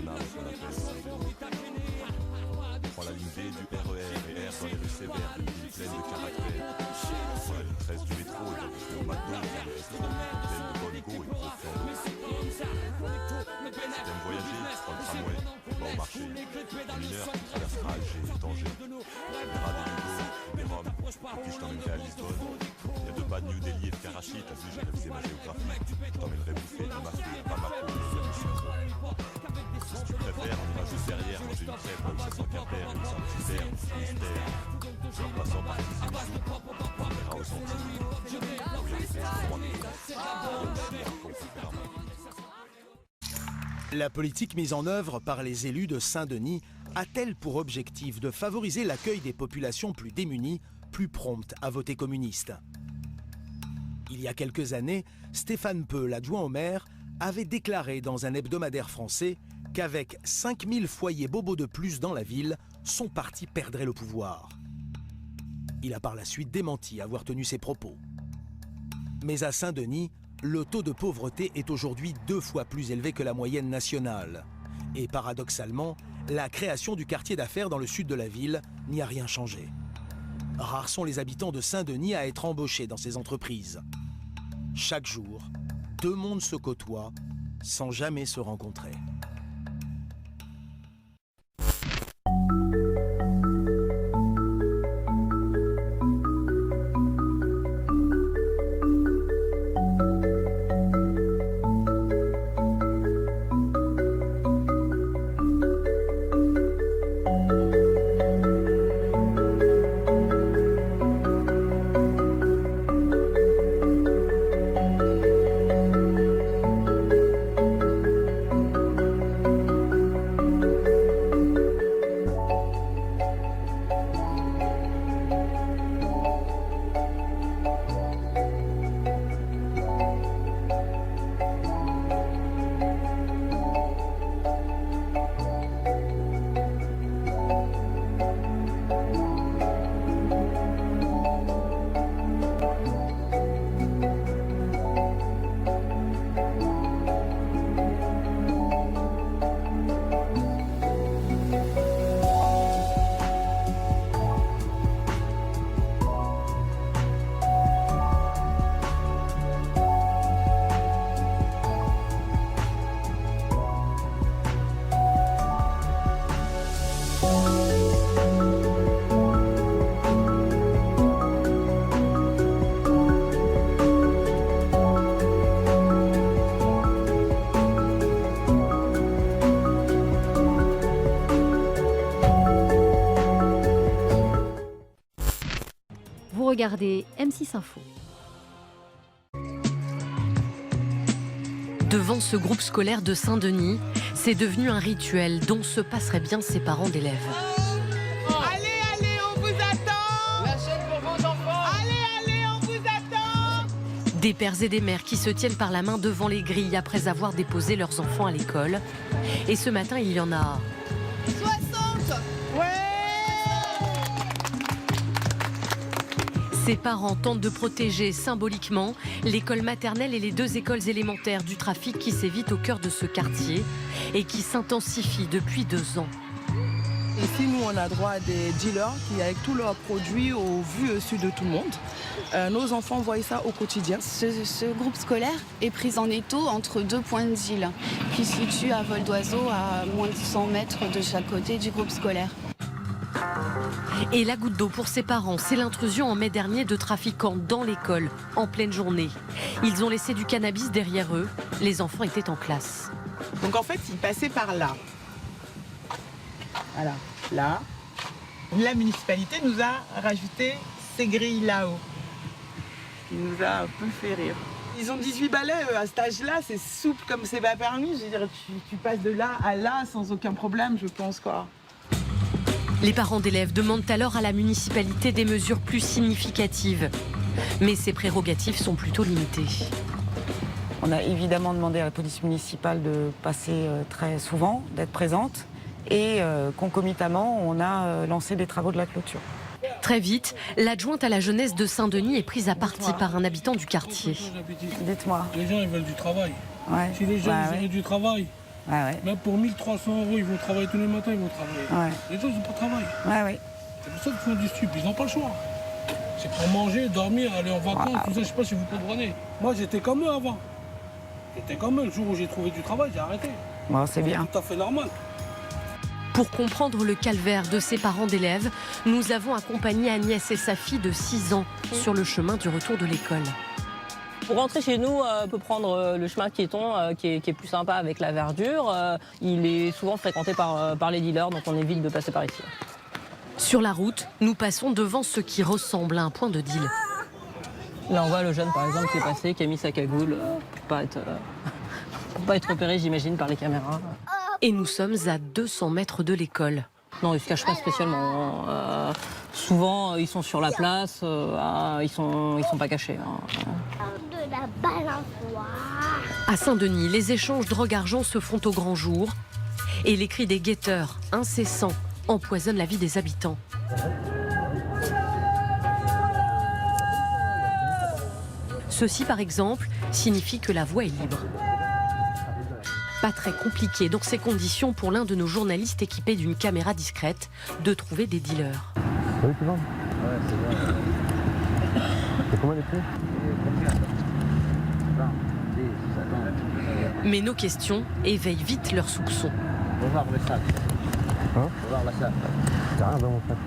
Paname, qu'on appelle Saint-Denis. On prend la ligne D du RER et R dans les rues sévères, une ville pleine de caractère. On prend la ligne 13 du métro et au McDo, dans les restaurants pleine de bonne go et profonde. Si t'aimes voyager, tu prends le tramway, tu vas au marché. Une heure, tu traverseras Alger et Tanger. Tu verras des Lugos, des Roms, et puis je t'emmènerai à Lisbonne. Il y a deux pas de New Delhi et de Karachi, t'as vu, j'ai révisé ma géographie. Je t'emmènerai bouffer du Mafou, Bamako, si tu préfères, on ira juste derrière, manger une crêpe comme ça sans Quimper, une Saint-Hubert, Finistère. En passant par Tizi Ouzou, on ira aux Antilles. Où il y a des plages froides. La politique mise en œuvre par les élus de Saint-Denis a-t-elle pour objectif de favoriser l'accueil des populations plus démunies, plus promptes à voter communiste? Il y a quelques années, Stéphane Peu, l'adjoint au maire, avait déclaré dans un hebdomadaire français qu'avec 5000 foyers bobos de plus dans la ville, son parti perdrait le pouvoir. Il a par la suite démenti avoir tenu ses propos. Mais à Saint-Denis, le taux de pauvreté est aujourd'hui 2 fois plus élevé que la moyenne nationale. Et paradoxalement, la création du quartier d'affaires dans le sud de la ville n'y a rien changé. Rares sont les habitants de Saint-Denis à être embauchés dans ces entreprises. Chaque jour, deux mondes se côtoient sans jamais se rencontrer. Regardez M6 Info. Devant ce groupe scolaire de Saint-Denis, c'est devenu un rituel dont se passeraient bien ses parents d'élèves. Allez, allez, on vous attend! Lâchez pour vos enfants! Allez, allez, on vous attend! Des pères et des mères qui se tiennent par la main devant les grilles après avoir déposé leurs enfants à l'école. Et ce matin, il y en a... 60! Ouais! Ses parents tentent de protéger symboliquement l'école maternelle et les 2 écoles élémentaires du trafic qui sévit au cœur de ce quartier et qui s'intensifie depuis 2 ans. Ici, nous, on a droit à des dealers qui, avec tous leurs produits, au vu et au su de tout le monde. Nos enfants voient ça au quotidien. Ce groupe scolaire est pris en étau entre 2 points de deal qui se situent à vol d'oiseau à moins de 100 mètres de chaque côté du groupe scolaire. Et la goutte d'eau pour ses parents, c'est l'intrusion en mai dernier de trafiquants dans l'école, en pleine journée. Ils ont laissé du cannabis derrière eux. Les enfants étaient en classe. Donc en fait, ils passaient par là. Voilà, là. La municipalité nous a rajouté ces grilles là-haut. Ce qui nous a un peu fait rire. Ils ont 18 balais à cet âge-là, c'est souple comme c'est pas permis. Je veux dire, tu passes de là à là sans aucun problème, je pense, quoi. Les parents d'élèves demandent alors à la municipalité des mesures plus significatives. Mais ces prérogatives sont plutôt limitées. On a évidemment demandé à la police municipale de passer très souvent, d'être présente. Et concomitamment, on a lancé des travaux de la clôture. Très vite, l'adjointe à la jeunesse de Saint-Denis est prise à partie par un habitant du quartier. Dites-moi. Les gens, ils veulent du travail. Ouais. Si les gens veulent du travail, Ouais, ouais. Même pour 1 300 €, ils vont travailler tous les matins, ils vont travailler. Ouais. Les gens, ils n'ont pas de travail. Ouais, ouais. C'est pour ça qu'ils font du stup, ils n'ont pas le choix. C'est pour manger, dormir, aller en vacances, tout ça, je ne sais pas si vous comprenez. Moi, j'étais comme eux avant. J'étais comme eux. Le jour où j'ai trouvé du travail, j'ai arrêté. Bon, c'est bien. Tout à fait normal. Pour comprendre le calvaire de ses parents d'élèves, nous avons accompagné Agnès et sa fille de 6 ans sur le chemin du retour de l'école. Pour rentrer chez nous, on peut prendre le chemin piéton qui est plus sympa avec la verdure. Il est souvent fréquenté par les dealers, donc on évite de passer par ici. Sur la route, nous passons devant ce qui ressemble à un point de deal. Là, on voit le jeune, par exemple, qui est passé, qui a mis sa cagoule pour pas être repéré, j'imagine, par les caméras. Et nous sommes à 200 mètres de l'école. Non, ils se cachent pas spécialement. Souvent, ils sont sur la place, ils sont pas cachés. De la balançoire. À Saint-Denis, les échanges drogue-argent se font au grand jour et les cris des guetteurs, incessants, empoisonnent la vie des habitants. Ceci, par exemple, signifie que la voie est libre. Pas très compliqué dans ces conditions pour l'un de nos journalistes équipés d'une caméra discrète de trouver des dealers. Oui, tu vends ? Ouais, c'est bien. C'est combien les prix ? Mais nos questions éveillent vite leurs soupçons. On va voir le sac. Hein ? On va voir la sac. C'est rien dans mon sac.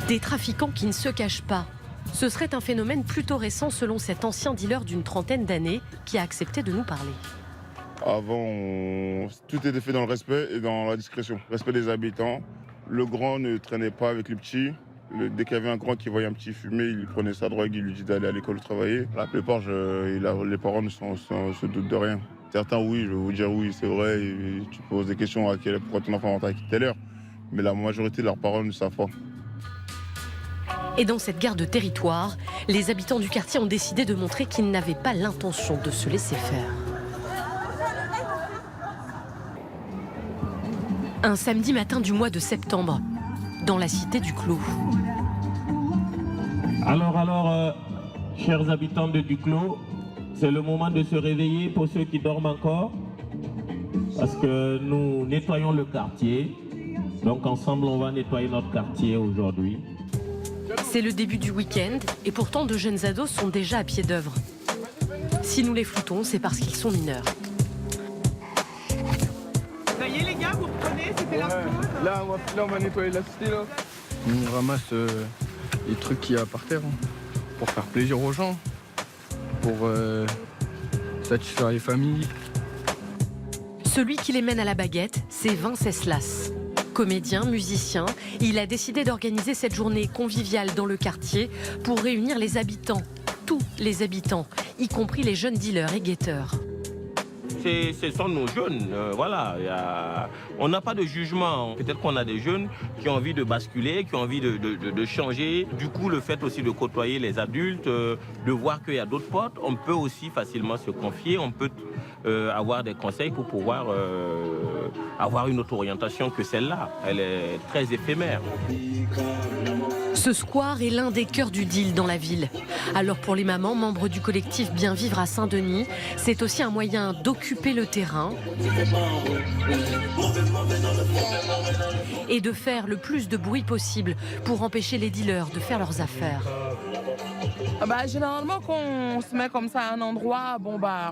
Des trafiquants qui ne se cachent pas. Ce serait un phénomène plutôt récent selon cet ancien dealer d'une trentaine d'années qui a accepté de nous parler. Avant, tout était fait dans le respect et dans la discrétion. Respect des habitants. Le grand ne traînait pas avec le petit. Dès qu'il y avait un grand qui voyait un petit fumer, il prenait sa drogue, il lui dit d'aller à l'école travailler. La plupart, les parents ne se doutent de rien. Certains, oui, je vais vous dire oui, c'est vrai. Tu poses des questions à pourquoi ton enfant rentre à telle heure. Mais la majorité de leurs parents ne savent pas. Et dans cette guerre de territoire, les habitants du quartier ont décidé de montrer qu'ils n'avaient pas l'intention de se laisser faire. Un samedi matin du mois de septembre, dans la cité du Clos. Alors, chers habitants de Duclos, c'est le moment de se réveiller pour ceux qui dorment encore, parce que nous nettoyons le quartier. Donc ensemble, on va nettoyer notre quartier aujourd'hui. C'est le début du week-end et pourtant de jeunes ados sont déjà à pied d'œuvre. Si nous les floutons, c'est parce qu'ils sont mineurs. Ça y est les gars, vous reprenez, c'était leur tour. Là, on va nettoyer la cité là. On ramasse les trucs qu'il y a par terre pour faire plaisir aux gens, pour satisfaire les familles. Celui qui les mène à la baguette, c'est Vince Eslas. Comédien, musicien, il a décidé d'organiser cette journée conviviale dans le quartier pour réunir les habitants, tous les habitants, y compris les jeunes dealers et guetteurs. Ce sont nos jeunes, voilà. On n'a pas de jugement. Peut-être qu'on a des jeunes qui ont envie de basculer, qui ont envie de changer. Du coup, le fait aussi de côtoyer les adultes, de voir qu'il y a d'autres potes, on peut aussi facilement se confier, on peut avoir des conseils pour pouvoir avoir une autre orientation que celle-là. Elle est très éphémère. Ce square est l'un des cœurs du deal dans la ville. Alors pour les mamans, membres du collectif Bien Vivre à Saint-Denis, c'est aussi un moyen d'occuper le terrain et de faire le plus de bruit possible pour empêcher les dealers de faire leurs affaires. Généralement, quand on se met comme ça à un endroit,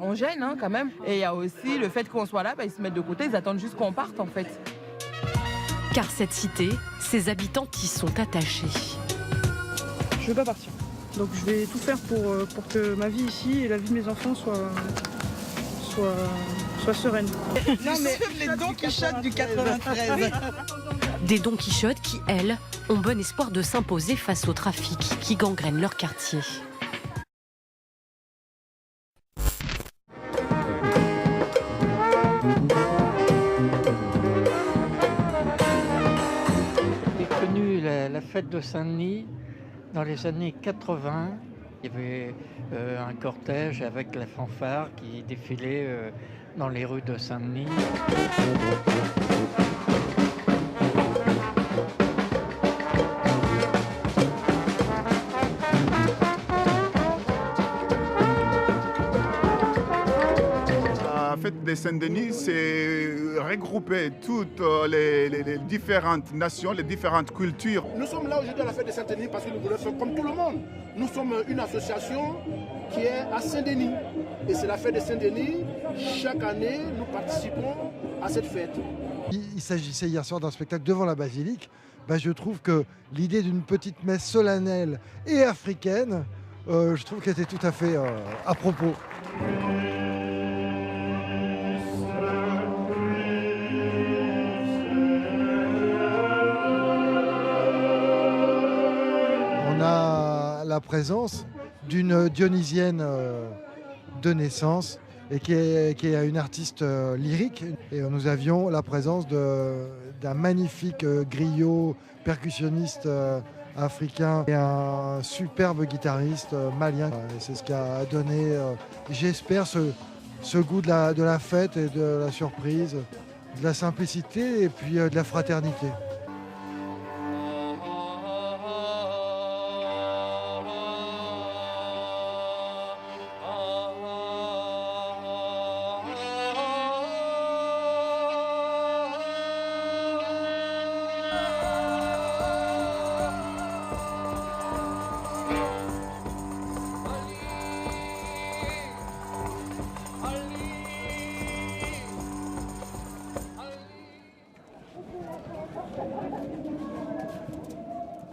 on gêne quand même. Et il y a aussi le fait qu'on soit là, ils se mettent de côté, ils attendent juste qu'on parte en fait. Car cette cité, ses habitants y sont attachés. Je ne veux pas partir. Donc je vais tout faire pour que ma vie ici et la vie de mes enfants soit sereine. Non mais les Don Quichotte du 93. Des Don Quichotte qui, elles, ont bon espoir de s'imposer face au trafic qui gangrène leur quartier. J'ai connu la fête de Saint-Denis dans les années 80. Il y avait un cortège avec la fanfare qui défilait dans les rues de Saint-Denis. La fête des Saint-Denis, c'est regrouper toutes les différentes nations, les différentes cultures. Nous sommes là aujourd'hui à la fête de Saint-Denis parce que nous voulons faire comme tout le monde. Nous sommes une association qui est à Saint-Denis. Et c'est la fête de Saint-Denis. Chaque année, nous participons à cette fête. Il s'agissait hier soir d'un spectacle devant la basilique. Je trouve que l'idée d'une petite messe solennelle et africaine, je trouve qu'elle était tout à fait à propos. On a la présence d'une Dionysienne de naissance et qui est une artiste lyrique. Et nous avions la présence d'un magnifique griot percussionniste africain et un superbe guitariste malien. C'est ce qui a donné, j'espère, ce goût de la fête et de la surprise, de la simplicité et puis de la fraternité.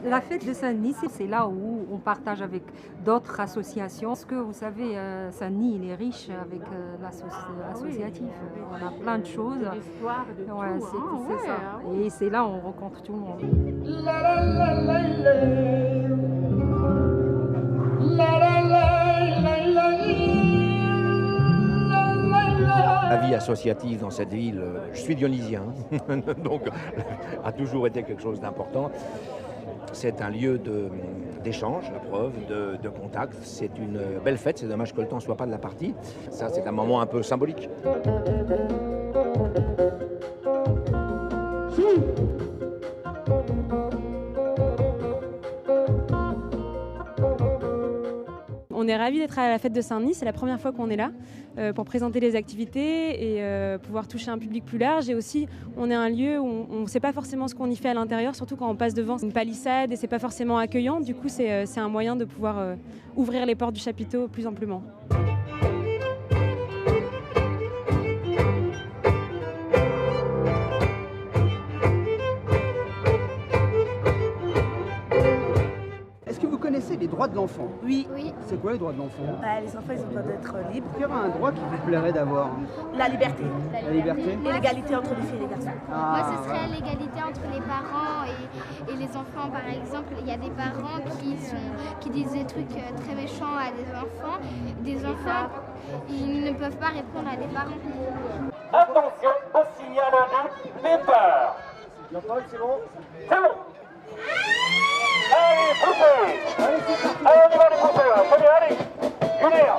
La fête de Saint-Denis, c'est là où on partage avec d'autres associations. Parce que vous savez, Saint-Denis, il est riche avec l'associatif. On a plein de choses. L'histoire de tout. C'est ça. Et c'est là où on rencontre tout le monde. La vie associative dans cette ville, je suis dionysien, donc a toujours été quelque chose d'important. C'est un lieu d'échange, la preuve, de contact. C'est une belle fête, c'est dommage que le temps ne soit pas de la partie. Ça, c'est un moment un peu symbolique. On est ravis d'être à la fête de Saint-Denis, c'est la première fois qu'on est là pour présenter les activités et pouvoir toucher un public plus large. Et aussi, on est un lieu où on ne sait pas forcément ce qu'on y fait à l'intérieur, surtout quand on passe devant une palissade et c'est pas forcément accueillant. Du coup, c'est un moyen de pouvoir ouvrir les portes du chapiteau plus amplement. Les droits de l'enfant. Oui. C'est quoi les droits de l'enfant? Les enfants, ils ont besoin d'être libres. Il y aura un droit qui vous plairait d'avoir? La liberté. La liberté. Et l'égalité entre les filles et les garçons. Moi, ce serait l'égalité entre les parents et les enfants. Par exemple, il y a des parents qui disent des trucs très méchants à des enfants. Des enfants, ils ne peuvent pas répondre à des parents. Attention au signal de départ. C'est bon? C'est bon. Allez, poussez! Allez, on y va les pousseurs! Prenez, allez! Junior!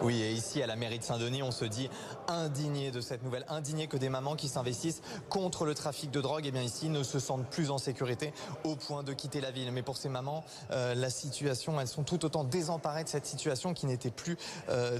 Oui, et ici à la mairie de Saint-Denis, on se dit indigné de cette nouvelle, indigné que des mamans qui s'investissent contre le trafic de drogue, et bien ici ne se sentent plus en sécurité au point de quitter la ville. Mais pour ces mamans, la situation, elles sont tout autant désemparées de cette situation qui n'était plus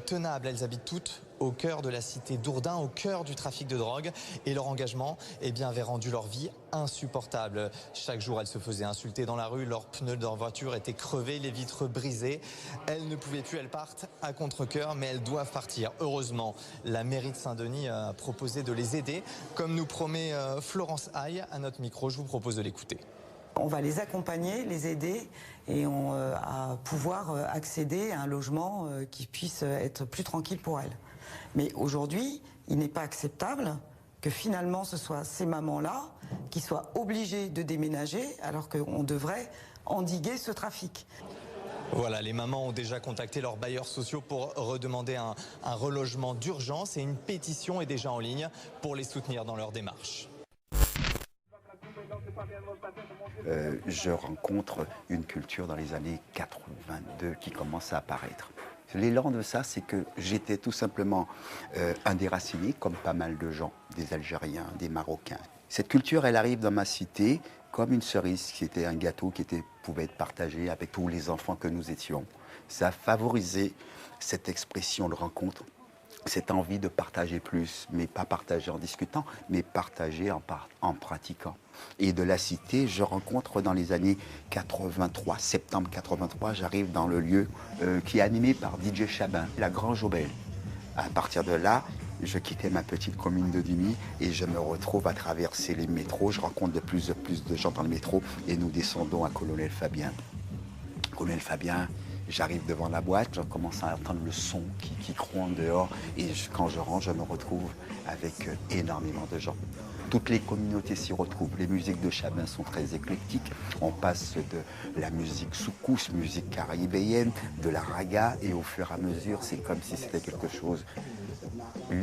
tenable. Elles habitent toutes au cœur de la cité d'Ourdin, au cœur du trafic de drogue, et leur engagement avait rendu leur vie insupportable. Chaque jour, elles se faisaient insulter dans la rue, leurs pneus de leur voiture étaient crevés, les vitres brisées. Elles ne pouvaient plus, elles partent à contre-cœur, mais elles doivent partir. Heureusement, la mairie de Saint-Denis a proposé de les aider, comme nous promet Florence Haye à notre micro. Je vous propose de l'écouter. On va les accompagner, les aider et à pouvoir accéder à un logement qui puisse être plus tranquille pour elles. Mais aujourd'hui, il n'est pas acceptable que finalement ce soit ces mamans-là qui soient obligées de déménager alors qu'on devrait endiguer ce trafic. Voilà, les mamans ont déjà contacté leurs bailleurs sociaux pour redemander un relogement d'urgence et une pétition est déjà en ligne pour les soutenir dans leur démarche. je rencontre une culture dans les années 82 qui commence à apparaître. L'élan de ça, c'est que j'étais tout simplement un déraciné, comme pas mal de gens, des Algériens, des Marocains. Cette culture, elle arrive dans ma cité comme une cerise, qui était un gâteau qui pouvait être partagé avec tous les enfants que nous étions. Ça a favorisé cette expression de rencontre, cette envie de partager plus, mais pas partager en discutant, mais partager en pratiquant. Et de la cité, je rencontre dans les années 83, septembre 83, j'arrive dans le lieu qui est animé par DJ Chabin, la Grange Aubel. À partir de là, je quittais ma petite commune de Dumi et je me retrouve à traverser les métros. Je rencontre de plus en plus de gens dans le métro et nous descendons à Colonel Fabien. Colonel Fabien, j'arrive devant la boîte, je commence à entendre le son qui gronde dehors et quand je rentre, je me retrouve avec énormément de gens. Toutes les communautés s'y retrouvent. Les musiques de Chabin sont très éclectiques. On passe de la musique soukous, musique caribéenne, de la raga et au fur et à mesure, c'est comme si c'était quelque chose,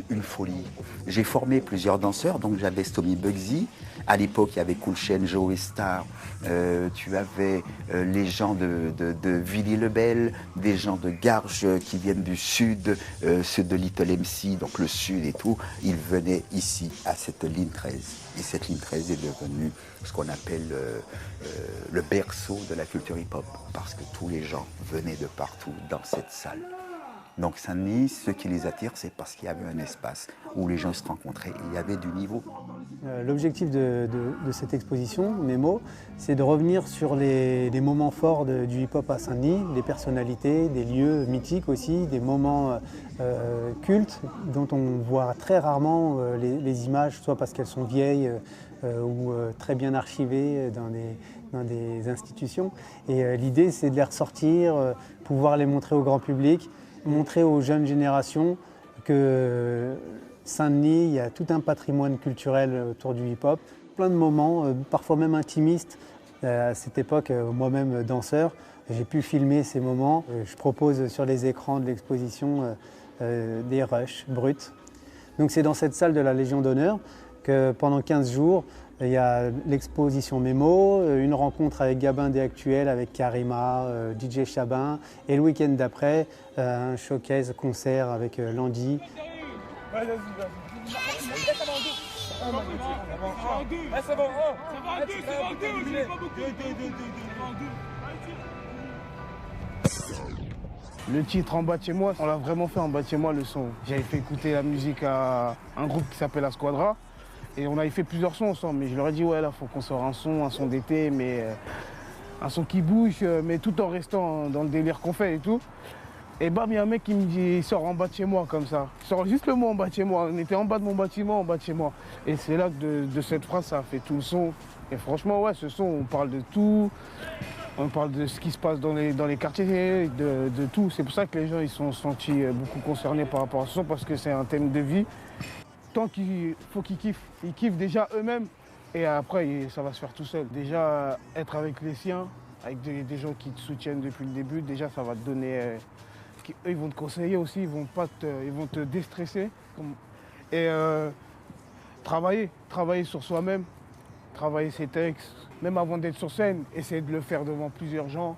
une folie. J'ai formé plusieurs danseurs, donc j'avais Stomy Bugsy. À l'époque, il y avait Cool Chain, Joe Star. Tu avais les gens de Villiers-le-Bel, des gens de Garges qui viennent du sud, ceux de Little MC, donc le sud et tout. Ils venaient ici, à cette ligne 13. Et cette ligne 13 est devenue ce qu'on appelle le berceau de la culture hip-hop, parce que tous les gens venaient de partout dans cette salle. Donc Saint-Denis, ce qui les attire, c'est parce qu'il y avait un espace où les gens se rencontraient et il y avait du niveau. L'objectif de cette exposition, Mémo, c'est de revenir sur les moments forts du hip-hop à Saint-Denis, des personnalités, des lieux mythiques aussi, des moments cultes dont on voit très rarement les images, soit parce qu'elles sont vieilles ou très bien archivées dans des institutions. Et l'idée, c'est de les ressortir, pouvoir les montrer au grand public, montrer aux jeunes générations que Saint-Denis, il y a tout un patrimoine culturel autour du hip-hop. Plein de moments, parfois même intimistes. À cette époque, moi-même danseur, j'ai pu filmer ces moments. Je propose sur les écrans de l'exposition des rushs bruts. Donc c'est dans cette salle de la Légion d'honneur que pendant 15 jours, il y a l'exposition Mémo, une rencontre avec Gabin des Actuels, avec Karima, DJ Chabin, et le week-end d'après, un showcase concert avec Landy. Le titre En bas de chez moi, on l'a vraiment fait en bas de chez moi le son. J'avais fait écouter la musique à un groupe qui s'appelle La Squadra. Et on avait fait plusieurs sons ensemble, mais je leur ai dit ouais là faut qu'on sorte un son d'été, mais un son qui bouge, mais tout en restant dans le délire qu'on fait et tout. Et bam, il y a un mec qui me dit il sort En bas de chez moi comme ça. Il sort juste le mot En bas de chez moi. On était en bas de mon bâtiment, en bas de chez moi. Et c'est là que de cette phrase ça a fait tout le son. Et franchement ouais, ce son on parle de tout. On parle de ce qui se passe dans les quartiers, de tout. C'est pour ça que les gens ils sont sentis beaucoup concernés par rapport à ce son, parce que c'est un thème de vie. Tant qu'il faut qu'ils kiffent. Ils kiffent déjà eux-mêmes et après ça va se faire tout seul. Déjà être avec les siens, avec des gens qui te soutiennent depuis le début, déjà ça va te donner... eux ils vont te conseiller aussi, ils vont te déstresser. Et travailler sur soi-même, travailler ses textes, même avant d'être sur scène, essayer de le faire devant plusieurs gens.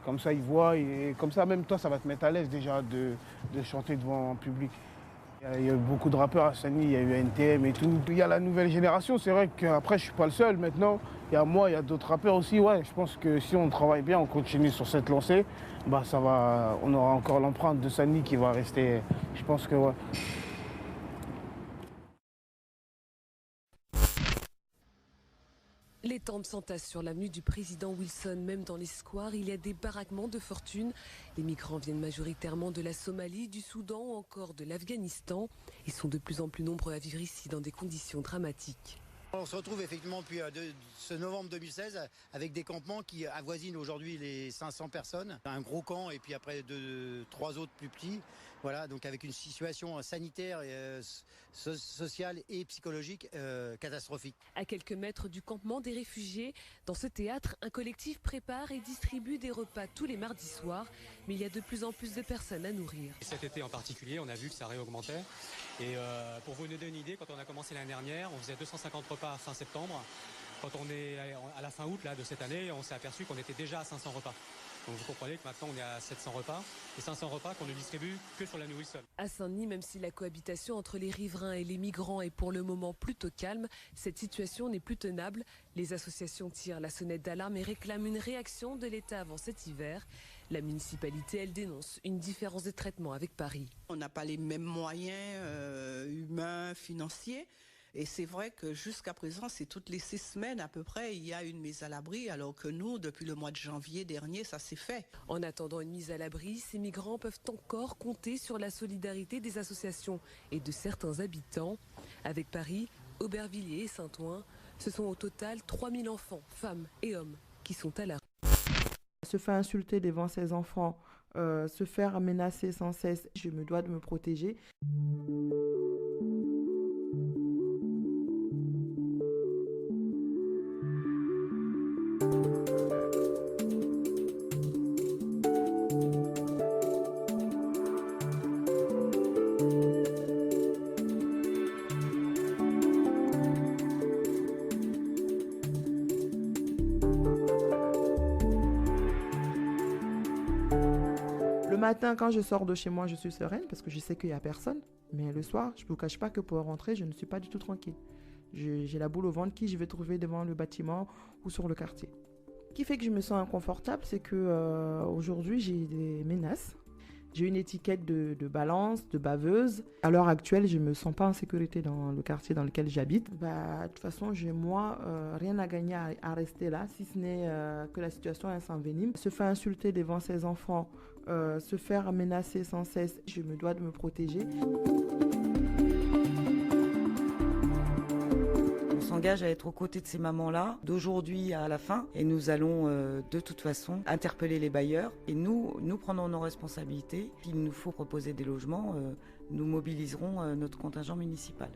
Comme ça ils voient et comme ça même toi ça va te mettre à l'aise déjà de chanter devant un public. Il y a eu beaucoup de rappeurs à Saint-Denis, il y a eu NTM et tout. Il y a la nouvelle génération, c'est vrai qu'après je suis pas le seul maintenant. Il y a moi, il y a d'autres rappeurs aussi. Ouais, je pense que si on travaille bien, on continue sur cette lancée, bah ça va, on aura encore l'empreinte de Saint-Denis qui va rester. Je pense que ouais. Les tentes s'entassent sur l'avenue du président Wilson, même dans les squares, il y a des baraquements de fortune. Les migrants viennent majoritairement de la Somalie, du Soudan ou encore de l'Afghanistan. Ils sont de plus en plus nombreux à vivre ici dans des conditions dramatiques. On se retrouve effectivement depuis ce novembre 2016 avec des campements qui avoisinent aujourd'hui les 500 personnes. Un gros camp et puis après 3 autres plus petits. Voilà, donc avec une situation sanitaire, sociale et psychologique catastrophique. À quelques mètres du campement des réfugiés, dans ce théâtre, un collectif prépare et distribue des repas tous les mardis soirs. Mais il y a de plus en plus de personnes à nourrir. Cet été en particulier, on a vu que ça réaugmentait. Et pour vous donner une idée, quand on a commencé l'année dernière, on faisait 250 repas fin septembre. Quand on est à la fin août là, de cette année, on s'est aperçu qu'on était déjà à 500 repas. Donc vous comprenez que maintenant on est à 700 repas, et 500 repas qu'on ne distribue que sur l'avenue Wilson. À Saint-Denis, même si la cohabitation entre les riverains et les migrants est pour le moment plutôt calme, cette situation n'est plus tenable. Les associations tirent la sonnette d'alarme et réclament une réaction de l'État avant cet hiver. La municipalité, elle dénonce une différence de traitement avec Paris. On n'a pas les mêmes moyens humains, financiers. Et c'est vrai que jusqu'à présent, c'est toutes les 6 semaines à peu près, il y a une mise à l'abri, alors que nous, depuis le mois de janvier dernier, ça s'est fait. En attendant une mise à l'abri, ces migrants peuvent encore compter sur la solidarité des associations et de certains habitants. Avec Paris, Aubervilliers et Saint-Ouen, ce sont au total 3000 enfants, femmes et hommes qui sont à la rue. Se faire insulter devant ses enfants, se faire menacer sans cesse, je me dois de me protéger. Le matin, quand je sors de chez moi, je suis sereine parce que je sais qu'il n'y a personne. Mais le soir, je ne vous cache pas que pour rentrer, je ne suis pas du tout tranquille. J'ai la boule au ventre qui je vais trouver devant le bâtiment ou sur le quartier. Ce qui fait que je me sens inconfortable, c'est que aujourd'hui j'ai des menaces. J'ai une étiquette de balance, de baveuse. À l'heure actuelle, je ne me sens pas en sécurité dans le quartier dans lequel j'habite. De toute façon, j'ai rien à gagner à rester là, si ce n'est que la situation s'envenime. Se faire insulter devant ses enfants, se faire menacer sans cesse, je me dois de me protéger. On s'engage à être aux côtés de ces mamans-là, d'aujourd'hui à la fin, et nous allons de toute façon interpeller les bailleurs, et nous prenons nos responsabilités. S'il nous faut proposer des logements, nous mobiliserons notre contingent municipal.